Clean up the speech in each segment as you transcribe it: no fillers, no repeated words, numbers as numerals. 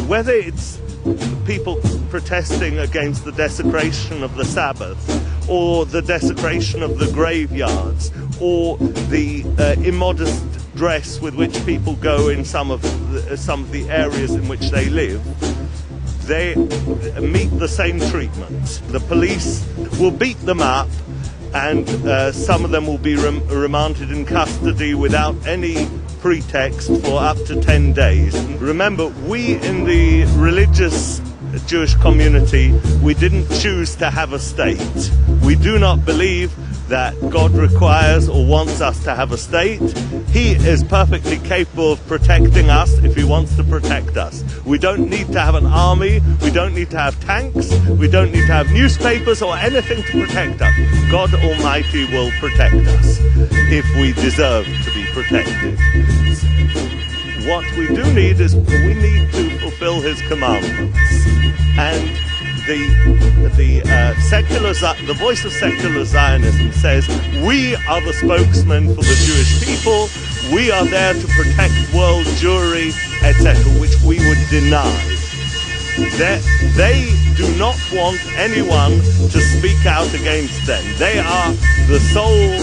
whether it's people protesting against the desecration of the Sabbath, or the desecration of the graveyards, or the immodest dress with which people go in some of the areas in which they live, they meet the same treatment. The police will beat them up, and some of them will be remanded in custody without any pretext for up to 10 days. Remember, we in the religious Jewish community, we didn't choose to have a state. We do not believe that God requires or wants us to have a state. He is perfectly capable of protecting us if he wants to protect us. We don't need to have an army, we don't need to have tanks, we don't need to have newspapers or anything to protect us. God Almighty will protect us if we deserve to be protected. What we do need is we need to fulfill his commandments. And the voice of secular Zionism says, we are the spokesmen for the Jewish people, we are there to protect world Jewry, etc., which we would deny. They do not want anyone to speak out against them. They are the sole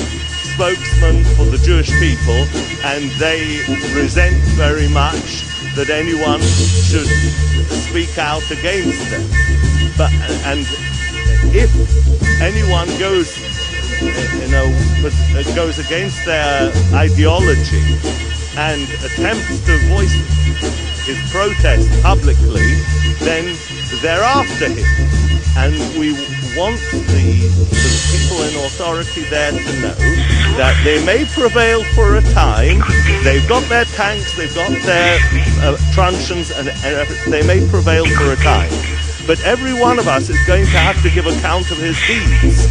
spokesman for the Jewish people, and they resent very much that anyone should speak out against them. And if anyone goes against their ideology and attempts to voice his protest publicly, then they're after him. And we want the people in authority there to know that they may prevail for a time. They've got their tanks, they've got their truncheons, and they may prevail for a time. But every one of us is going to have to give account of his deeds.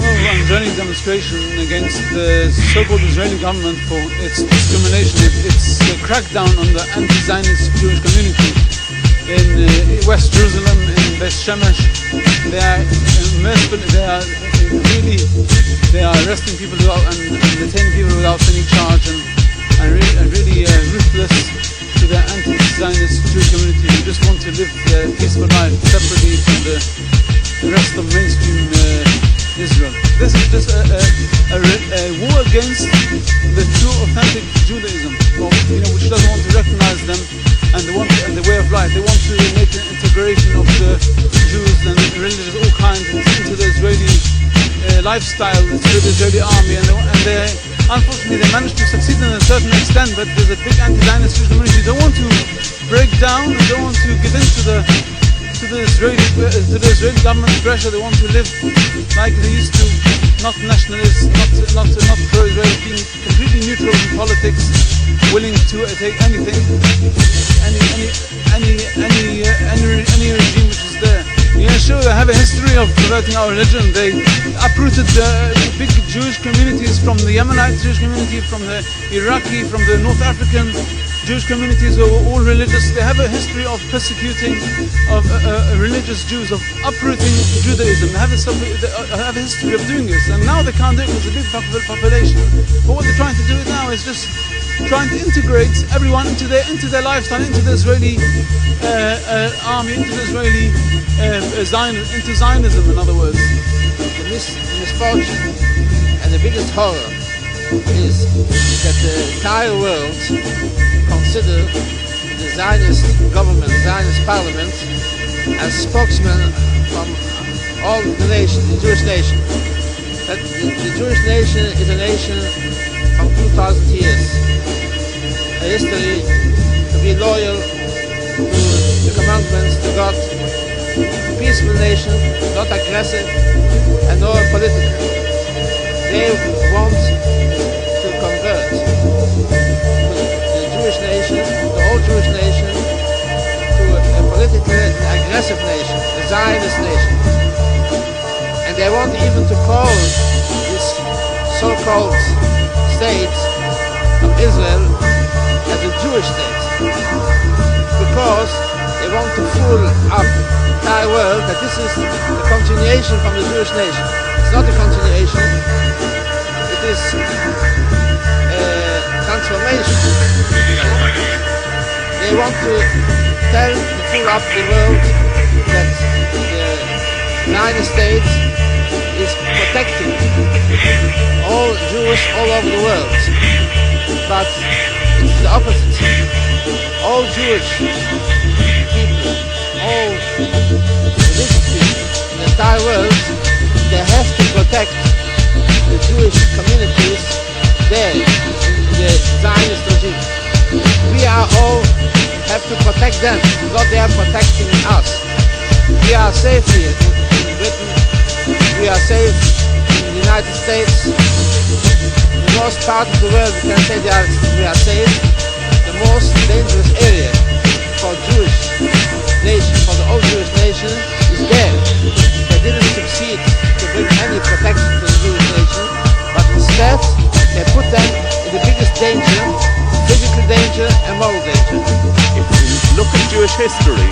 Well, I'm joining demonstration against the so-called Israeli government for its discrimination, its crackdown on the anti-Zionist Jewish community in West Jerusalem, in Beth Shemesh. They are arresting people and detaining people without any charge, and really ruthless to the anti-Zionist Jewish community who just want to live a peaceful life separately from the rest of mainstream Israel. This is just a war against the true authentic Judaism, which doesn't want to recognize them and the way of life. They want to make an integration of the Jews and religions, all kinds, into the Israeli lifestyle, into the Israeli army, and they unfortunately they managed to succeed in a certain extent, but there's a big anti-Zionist Jewish community. They want to break down, and they want to give in to the Israeli government's pressure. They want to live like they used to, not nationalists, not pro-Israeli, being completely neutral in politics, willing to take anything, any regime which is there. Yeah, sure, they have a history of perverting our religion. They uprooted big Jewish communities from the Yemenite Jewish community, from the Iraqi, from the North African Jewish communities who were all religious. They have a history of persecuting of religious Jews, of uprooting Judaism. They have a history of doing this, and now they can't do it because there's a big population. But what they're trying to do now is just trying to integrate everyone into their lifestyle, into the Israeli army, into the Israeli into Zionism, in other words. The misfortune and the biggest horror is that the entire world consider the Zionist government, the Zionist parliament, as spokesmen from all the nation, the Jewish nation. That the Jewish nation is a nation from 2,000 years. A history to be loyal to the commandments, to God, a peaceful nation, not aggressive and nor political. They want to convert the Jewish nation, the whole Jewish nation, to a politically aggressive nation, a Zionist nation. And they want even to call this so-called state of Israel as a Jewish state, because they want to fool up the entire world that this is a continuation from the Jewish nation. It's not a continuation, it is a transformation. They want to tell the fool up the world that the United States is protecting all Jews all over the world. But it's the opposite. All Jewish people, all religious people in the entire world, they have to protect the Jewish communities there in the Zionist regime. We are all have to protect them because they are protecting us. We are safe here in Britain. We are safe in the United States. In the most part of the world we can say we are safe. The most dangerous area for Jewish nation, for the old Jewish nation, is there. They didn't succeed to bring any protection to the Jewish nation, but instead they put them in the biggest danger, physical danger and moral danger. If we look at Jewish history,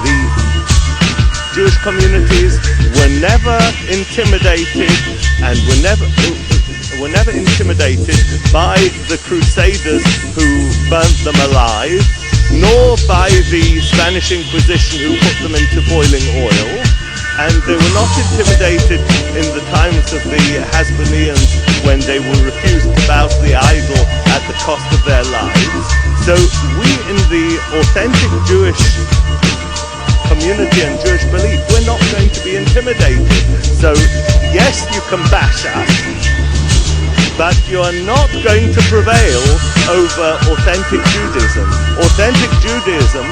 the Jewish communities were never intimidated and were never intimidated by the Crusaders who burnt them alive, nor by the Spanish Inquisition who put them into boiling oil, and they were not intimidated in the times of the Hasmoneans when they were refused to bow to the idol at the cost of their lives. So we in the authentic Jewish community and Jewish belief, we're not going to be intimidated. So yes, you can bash us, but you are not going to prevail over authentic Judaism. Authentic Judaism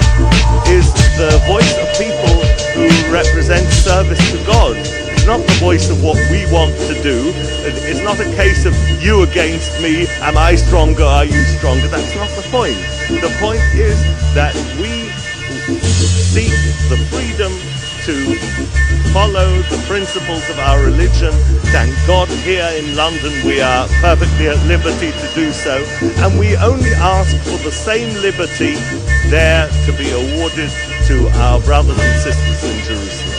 is the voice of people who represent service to God. It's not the voice of what we want to do. It's not a case of you against me, am I stronger, are you stronger? That's not the point. The point is that we seek the freedom to follow the principles of our religion. Thank God here in London we are perfectly at liberty to do so, and we only ask for the same liberty there to be awarded to our brothers and sisters in Jerusalem.